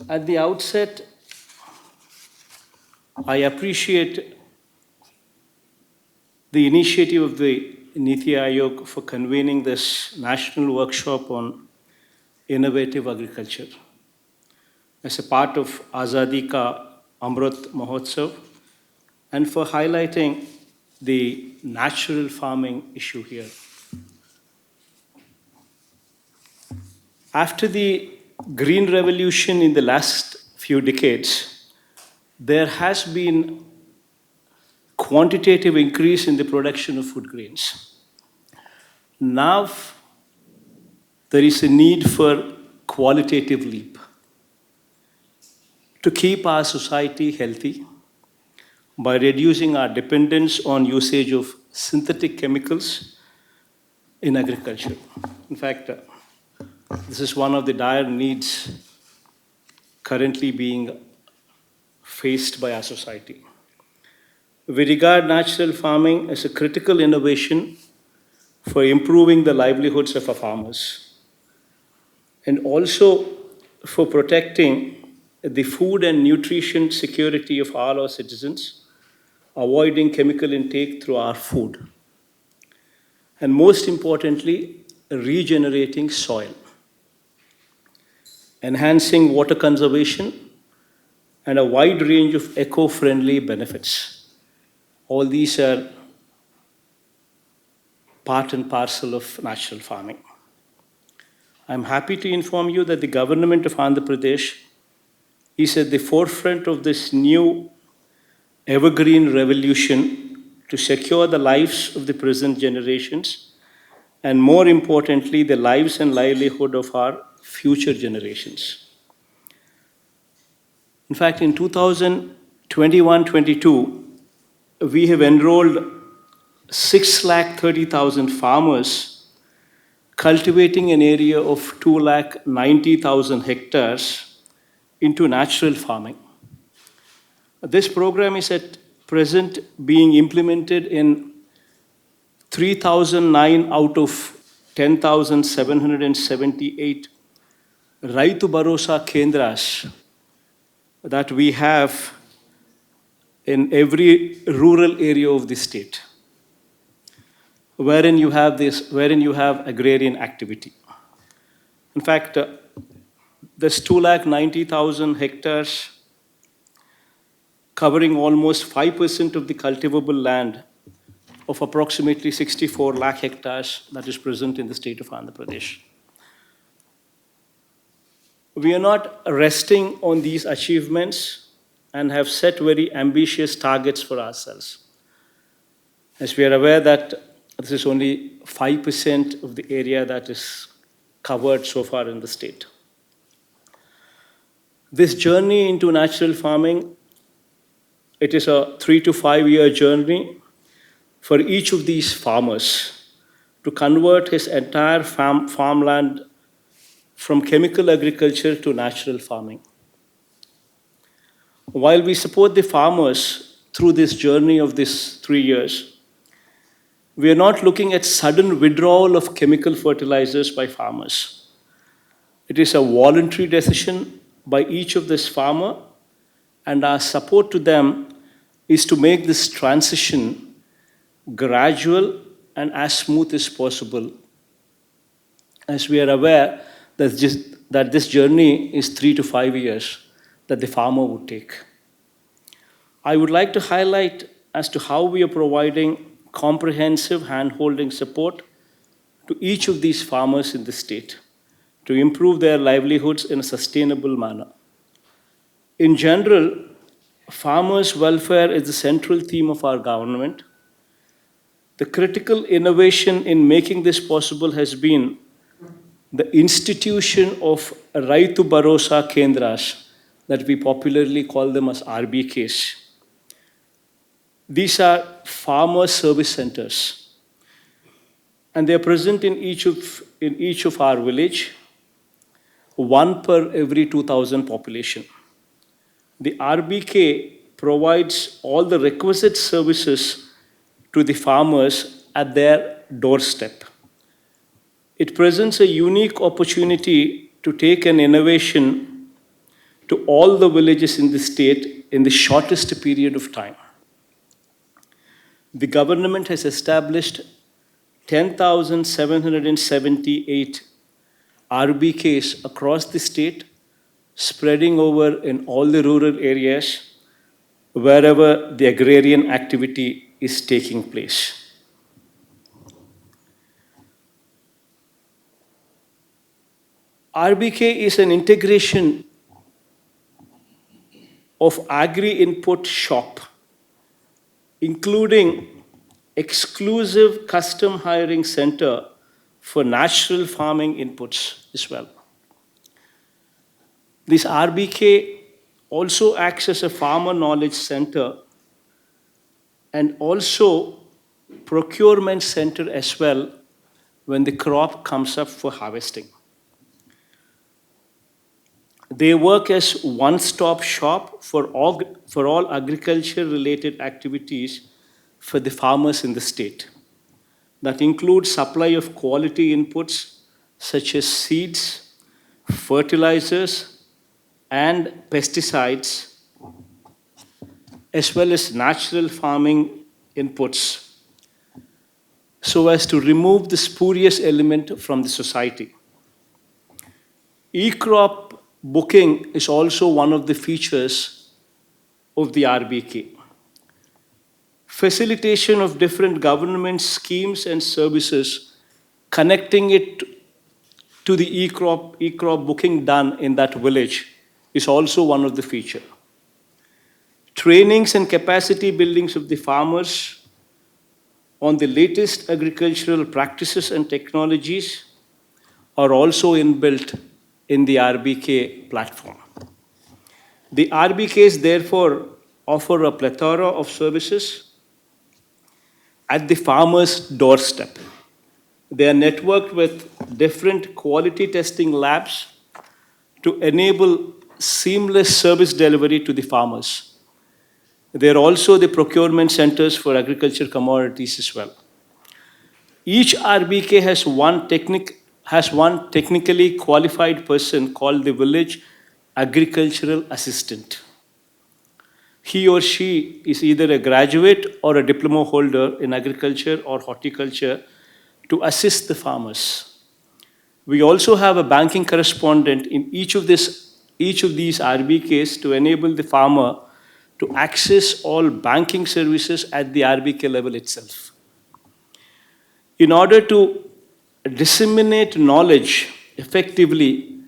At the outset, I appreciate the initiative of the Niti Aayog for convening this national workshop on innovative agriculture as a part of Azadi Ka Amrit Mahotsav and for highlighting the natural farming issue here. After the Green Revolution in the last few decades, there has been quantitative increase in the production of food grains. Now there is a need for qualitative leap to keep our society healthy by reducing our dependence on usage of synthetic chemicals in agriculture. In fact, this is one of the dire needs currently being faced by our society. We regard natural farming as a critical innovation for improving the livelihoods of our farmers and also for protecting the food and nutrition security of all our citizens, avoiding chemical intake through our food, and most importantly, regenerating soil, enhancing water conservation, and a wide range of eco-friendly benefits. All these are part and parcel of natural farming. I'm happy to inform you that the government of Andhra Pradesh is at the forefront of this new evergreen revolution to secure the lives of the present generations and, more importantly, the lives and livelihood of our future generations. In fact, in 2021-22, we have enrolled 630,000 farmers cultivating an area of 290,000 hectares into natural farming. This program is at present being implemented in 3,009 out of 10,778 Raitu Bharosa Kendras that we have in every rural area of the state, wherein you have agrarian activity. In fact, this 290,000 hectares covering almost 5% of the cultivable land of approximately 64 lakh hectares that is present in the state of Andhra Pradesh. We are not resting on these achievements and have set very ambitious targets for ourselves, as we are aware that this is only 5% of the area that is covered so far in the state. This journey into natural farming, it is a 3 to 5 year journey for each of these farmers to convert his entire farmland from chemical agriculture to natural farming. While we support the farmers through this journey of these 3 years, we are not looking at sudden withdrawal of chemical fertilizers by farmers. It is a voluntary decision by each of this farmer, and our support to them is to make this transition gradual and as smooth as possible, as we are aware that this journey is 3 to 5 years that the farmer would take. I would like to highlight as to how we are providing comprehensive hand-holding support to each of these farmers in the state to improve their livelihoods in a sustainable manner. In general, farmers' welfare is the central theme of our government. The critical innovation in making this possible has been the institution of Raitu Bharosa Kendras, that we popularly call them as RBKs. These are farmer service centers, and they are present in each of our village, one per every 2,000 population. The RBK provides all the requisite services to the farmers at their doorstep. It presents a unique opportunity to take an innovation to all the villages in the state in the shortest period of time. The government has established 10,778 RBKs across the state, spreading over in all the rural areas wherever the agrarian activity is taking place. RBK is an integration of agri-input shop, including exclusive custom hiring center for natural farming inputs as well. This RBK also acts as a farmer knowledge center and also procurement center as well when the crop comes up for harvesting. They work as one-stop shop for all agriculture-related activities for the farmers in the state. That includes supply of quality inputs such as seeds, fertilizers, and pesticides, as well as natural farming inputs, so as to remove the spurious element from the society. Ecrop booking is also one of the features of the RBK. Facilitation of different government schemes and services, connecting it to the Ecrop booking done in that village is also one of the features. Trainings and capacity buildings of the farmers on the latest agricultural practices and technologies are also inbuilt in the RBK platform. The RBKs therefore offer a plethora of services at the farmer's doorstep. They are networked with different quality testing labs to enable seamless service delivery to the farmers. They are also the procurement centers for agriculture commodities as well. Each RBK has one technically qualified person called the village agricultural assistant. He or she is either a graduate or a diploma holder in agriculture or horticulture to assist the farmers. We also have a banking correspondent in each of these RBKs to enable the farmer to access all banking services at the RBK level itself. In order to disseminate knowledge effectively,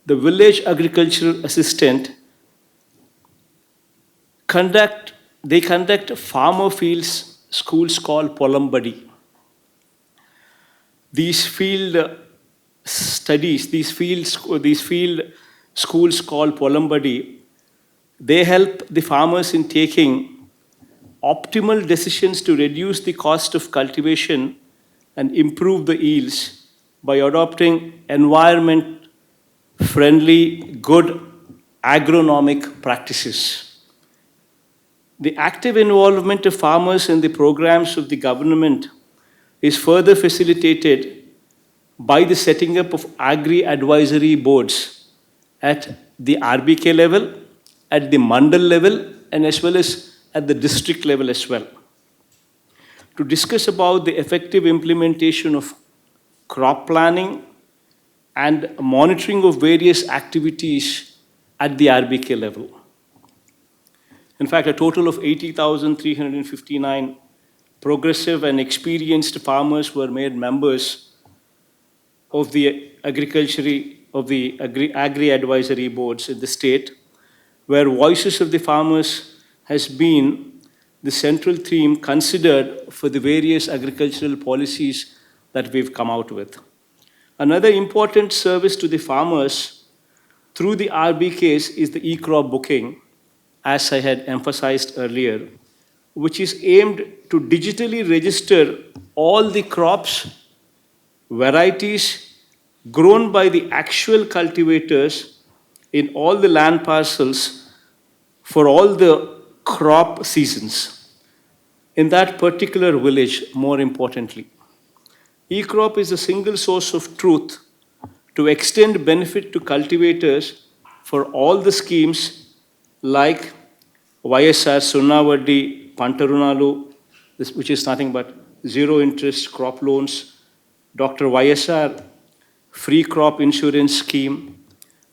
the village agricultural assistant conduct farmer fields schools called Polambadi. These field studies, these field schools called Polambadi, they help the farmers in taking optimal decisions to reduce the cost of cultivation and improve the yields by adopting environment-friendly, good agronomic practices. The active involvement of farmers in the programs of the government is further facilitated by the setting up of agri-advisory boards at the RBK level, at the mandal level, and as well as at the district level as well, to discuss about the effective implementation of crop planning and monitoring of various activities at the RBK level. In fact, a total of 80,359 progressive and experienced farmers were made members of the agri-advisory boards in the state, where voices of the farmers has been the central theme considered for the various agricultural policies that we've come out with. Another important service to the farmers through the RBKs is the Ecrop booking, as I had emphasized earlier, which is aimed to digitally register all the crops, varieties grown by the actual cultivators in all the land parcels for all the crop seasons in that particular village, more importantly. Ecrop is a single source of truth to extend benefit to cultivators for all the schemes like YSR Sunnavaddi Pantarunalu, which is nothing but zero interest crop loans, Dr. YSR free crop insurance scheme,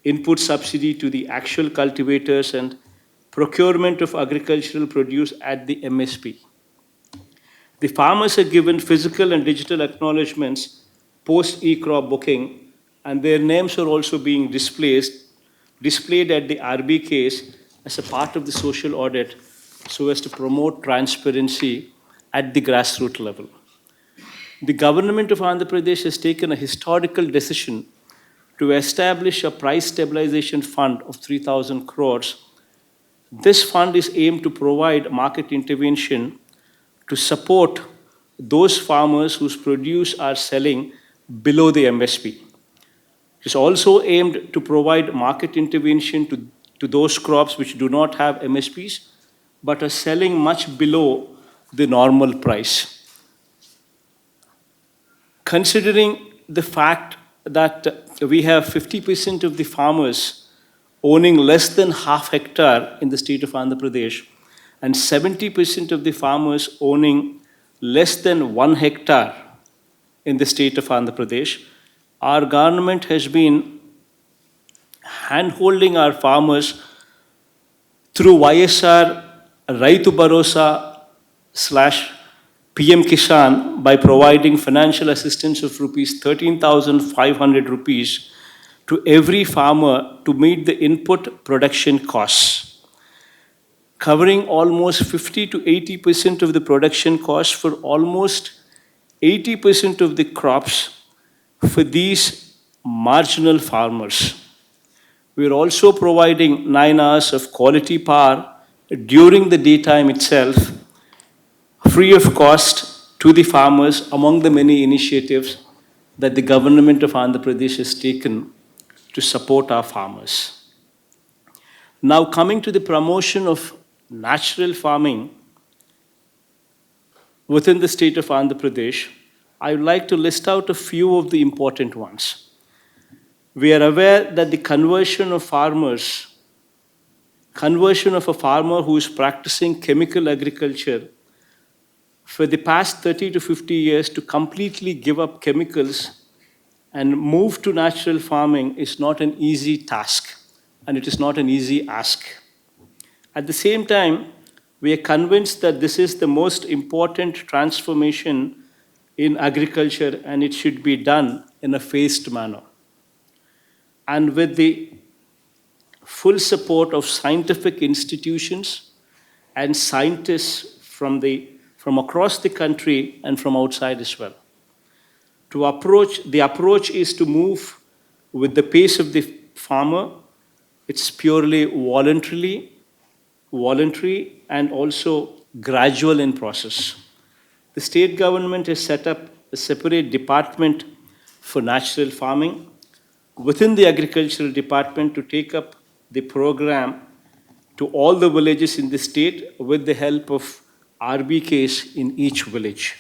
input subsidy to the actual cultivators, and procurement of agricultural produce at the MSP. The farmers are given physical and digital acknowledgements post Ecrop booking, and their names are also being displayed at the RBKs as a part of the social audit so as to promote transparency at the grassroots level. The government of Andhra Pradesh has taken a historical decision to establish a price stabilization fund of 3,000 crores. This fund is aimed to provide market intervention to support those farmers whose produce are selling below the MSP. It is also aimed to provide market intervention to those crops which do not have MSPs but are selling much below the normal price. Considering the fact that we have 50% of the farmers owning less than half hectare in the state of Andhra Pradesh and 70% of the farmers owning less than 1 hectare in the state of Andhra Pradesh, our government has been hand-holding our farmers through YSR Raitu Bharosa / PM Kisan by providing financial assistance of rupees 13,500 rupees to every farmer to meet the input production costs, covering almost 50 to 80% of the production costs for almost 80% of the crops for these marginal farmers. We are also providing 9 hours of quality power during the daytime itself, free of cost to the farmers, among the many initiatives that the government of Andhra Pradesh has taken to support our farmers. Now, coming to the promotion of natural farming within the state of Andhra Pradesh, I would like to list out a few of the important ones. We are aware that the conversion of a farmer who is practicing chemical agriculture for the past 30 to 50 years to completely give up chemicals and move to natural farming is not an easy task, and it is not an easy ask. At the same time, we are convinced that this is the most important transformation in agriculture and it should be done in a phased manner. And with the full support of scientific institutions and scientists from across the country and from outside as well. The approach is to move with the pace of the farmer. It's purely voluntary and also gradual in process. The state government has set up a separate department for natural farming within the agricultural department to take up the program to all the villages in the state with the help of RBKs in each village.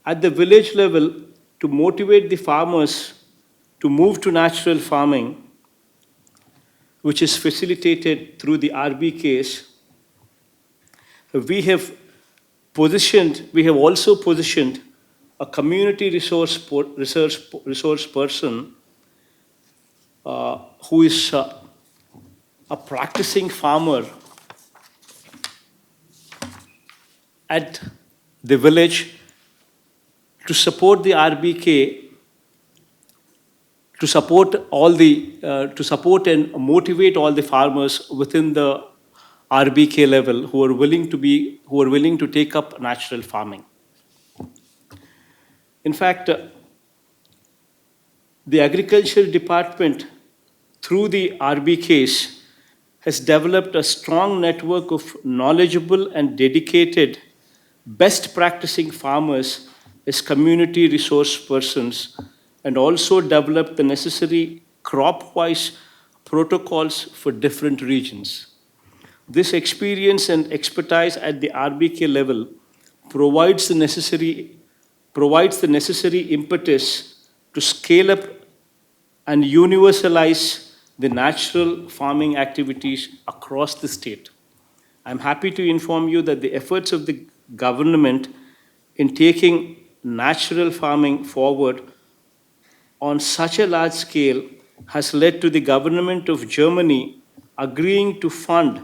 At the village level, to motivate the farmers to move to natural farming, which is facilitated through the RBKs, we have also positioned a community resource person who is a practicing farmer at the village to support the RBK, to support and motivate all the farmers within the RBK level who are willing to take up natural farming. In fact, the agricultural department through the RBKs has developed a strong network of knowledgeable and dedicated best practicing farmers as community resource persons, and also developed the necessary crop-wise protocols for different regions. This experience and expertise at the RBK level provides the necessary impetus to scale up and universalize the natural farming activities across the state. I'm happy to inform you that the efforts of the government in taking natural farming forward on such a large scale has led to the government of Germany agreeing to fund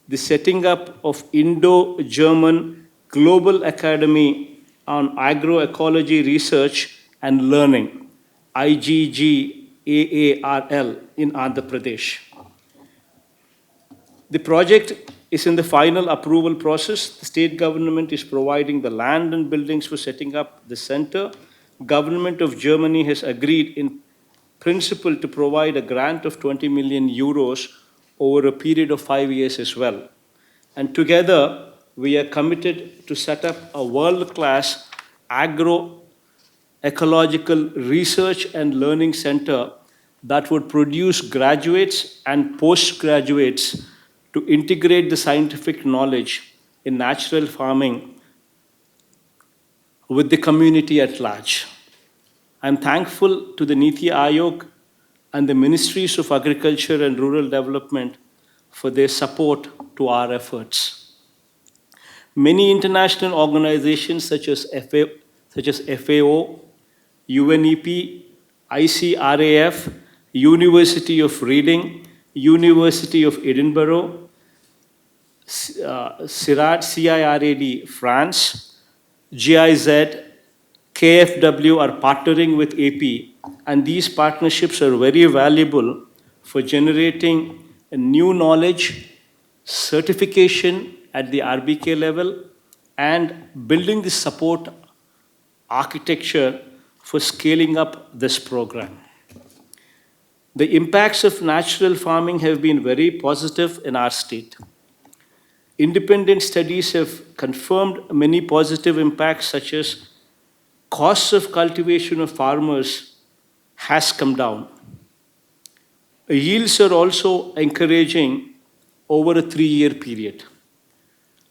the setting up of Indo-German Global Academy on Agroecology Research and Learning, IGGAARL, in Andhra Pradesh. The project is in the final approval process. The state government is providing the land and buildings for setting up the center. Government of Germany has agreed in principle to provide a grant of 20 million euros over a period of 5 years as well. And together, we are committed to set up a world-class ecological research and learning center that would produce graduates and postgraduates to integrate the scientific knowledge in natural farming with the community at large. I'm thankful to the Niti Aayog and the Ministries of Agriculture and Rural Development for their support to our efforts. Many international organizations such as FAO, UNEP, ICRAF, University of Reading, University of Edinburgh, CIRAD France, GIZ, KFW are partnering with AP, and these partnerships are very valuable for generating a new knowledge, certification at the RBK level, and building the support architecture for scaling up this program. The impacts of natural farming have been very positive in our state. Independent studies have confirmed many positive impacts, such as costs of cultivation of farmers has come down. Yields are also encouraging over a 3-year period.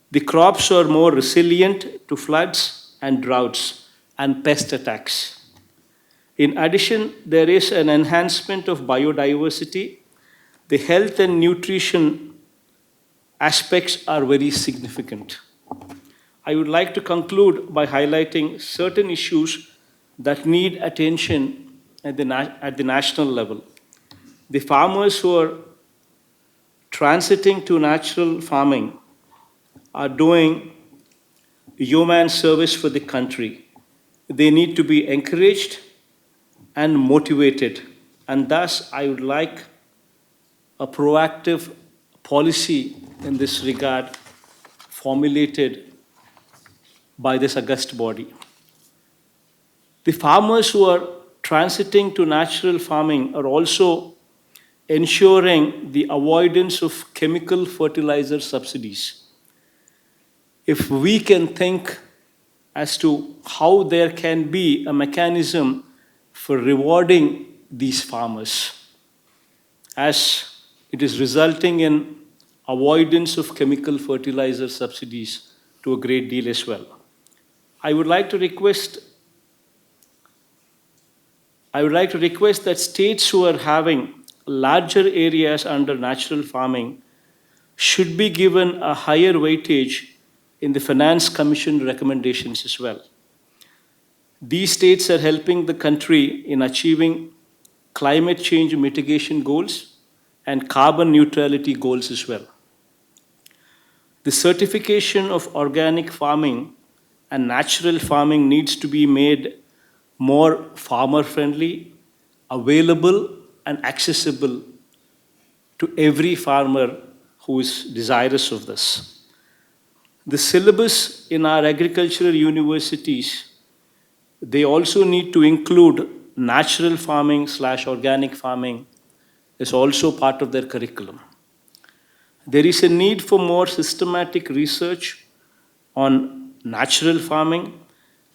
The crops are more resilient to floods and droughts and pest attacks. In addition, there is an enhancement of biodiversity. The health and nutrition aspects are very significant. I would like to conclude by highlighting certain issues that need attention at the national level. The farmers who are transiting to natural farming are doing human service for the country. They need to be encouraged and motivated, and thus I would like a proactive policy in this regard formulated by this august body. The farmers who are transiting to natural farming are also ensuring the avoidance of chemical fertilizer subsidies. If we can think as to how there can be a mechanism for rewarding these farmers, as it is resulting in avoidance of chemical fertilizer subsidies to a great deal as well. I would like to request that states who are having larger areas under natural farming should be given a higher weightage in the Finance Commission recommendations as well. These states are helping the country in achieving climate change mitigation goals and carbon neutrality goals as well. The certification of organic farming and natural farming needs to be made more farmer-friendly, available, and accessible to every farmer who is desirous of this. The syllabus in our agricultural universities, they also need to include natural farming / organic farming is also part of their curriculum. There is a need for more systematic research on natural farming.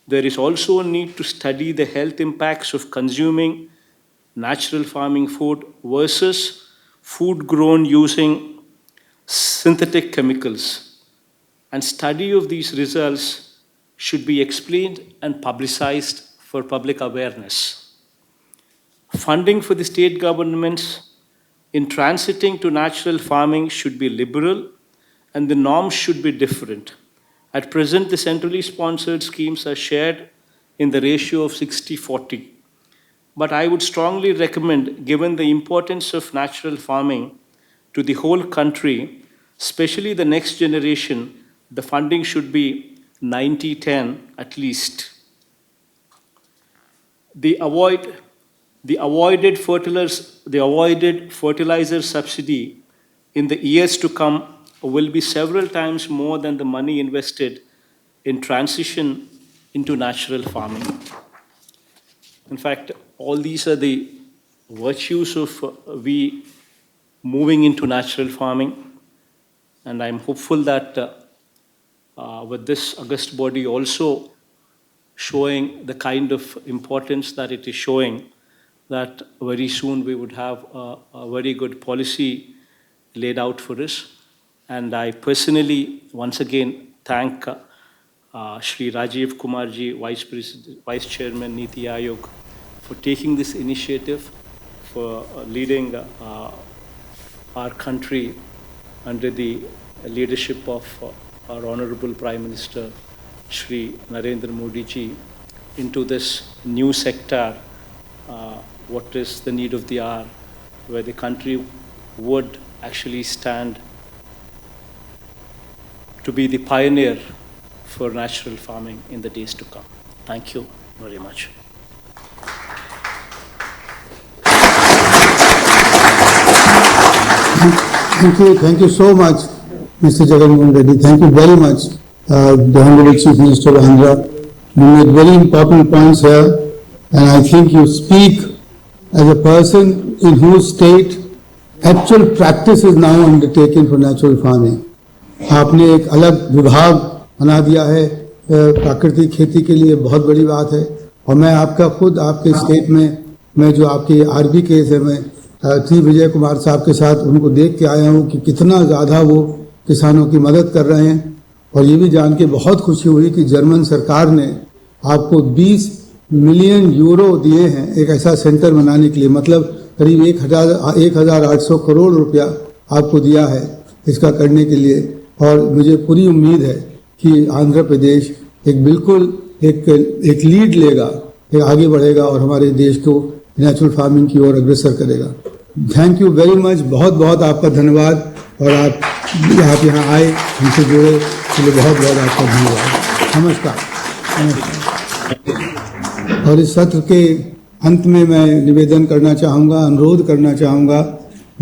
There is also a need to study the health impacts of consuming natural farming food versus food grown using synthetic chemicals. And study of these results should be explained and publicized for public awareness. Funding for the state governments in transiting to natural farming should be liberal and the norms should be different. At present, the centrally sponsored schemes are shared in the ratio of 60-40. But I would strongly recommend, given the importance of natural farming to the whole country, especially the next generation, the funding should be 90-10 at least. The avoided fertilizer subsidy in the years to come will be several times more than the money invested in transition into natural farming. In fact, all these are the virtues of we moving into natural farming, and I'm hopeful that with this august body also showing the kind of importance that it is showing, that very soon we would have a very good policy laid out for us. And I personally, once again, thank Shri Rajiv Kumarji, Vice Chairman, Niti Aayog, for taking this initiative, for leading our country under the leadership of our Honorable Prime Minister, Shri Narendra Modi ji, into this new sector, what is the need of the hour, where the country would actually stand to be the pioneer for natural farming in the days to come. Thank you very much. Thank you so much, Mr. Jagan Reddy. Thank you very much, the Honorable Chief Minister of Andhra. You made very important points here, and I think you speak as a person in whose state actual practice is now undertaken for natural farming. आपने एक अलग विभाग बना दिया है प्राकृतिक खेती के लिए, बहुत बड़ी बात है। और मैं आपका खुद आपके स्टेट में, मैं जो आपके आरबी केस है, मैं श्री विजय कुमार साहब के साथ उनको देख के आया हूँ कि कितना ज़्यादा वो किसानों की मदद कर रहे हैं। और ये भी जान के बहुत खुशी हुई कि जर्मन सरकार ने आपको 20 मिलियन यूरो दिए हैं एक ऐसा सेंटर बनाने के लिए, मतलब करीब 1,800 करोड़ रुपया आपको दिया है इसका करने के लिए। और मुझे पूरी उम्मीद है कि आंध्र प्रदेश एक बिल्कुल एक लीड लेगा, एक आगे बढ़ेगा और हमारे देश को नेचुरल फार्मिंग की ओर अग्रसर करेगा। थैंक यू वेरी मच, बहुत बहुत आपका धन्यवाद। और आप यहाँ आए, हमसे जुड़े, इसलिए बहुत बहुत आपका धन्यवाद। नमस्कार। और इस सत्र के अंत में मैं निवेदन करना चाहूँगा, अनुरोध करना चाहूँगा